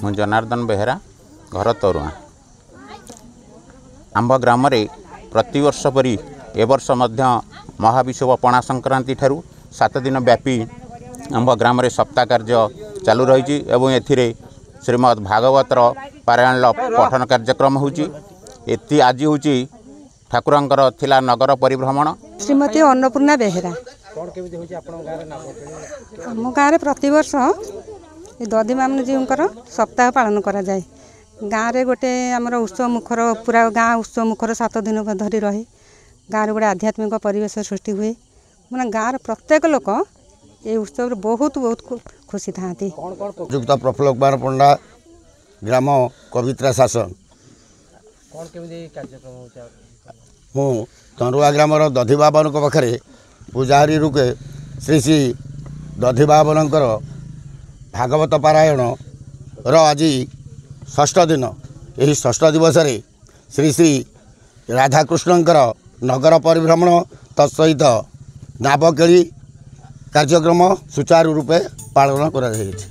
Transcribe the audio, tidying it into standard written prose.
मु जनार्दन बेहेरा घर तरुआ आंब ग्राम रे प्रतिवर्ष परी ए वर्ष मध्य महाविषुव पणा संक्रांति ठारू 7 दिन व्यापी आंब ग्राम रे सप्ताह कार्य चालू रही एवं एथिरे श्रीमद् भागवतर पारायण पठन कार्यक्रम होची। आज होची ठाकुरंकर थिला नगर परिभ्रमण। श्रीमती अन्नपूर्णा बेहेरा आम गाँव प्रतिवर्ष दधिमामन जी सप्ताह पालन करा जाए। गाँव में गोटे आमर उत्सव मुखर पूरा गाँ उत्सव मुखर 7 दिन धरी रहे। गाँव गोटे आध्यात्मिक परिवेश सृष्टि हुए। मैंने गाँव प्रत्येक लोक ये उत्सव बहुत बहुत खुशी था। युक्त प्रफुल्ल कुमार पंडा ग्राम कवित्रा शासन मु तरुआ ग्राम दधि बाबन पाखे पूजारी रूपे श्री श्री दधि बाबन भागवत पारायण आज 6ठ दिन। यही 6ठ दिवस श्री श्री राधाकृष्णंकर नगर परिभ्रमण तत्सहित नावकेली कार्यक्रम सुचारू रूपे पालन करा जायछि।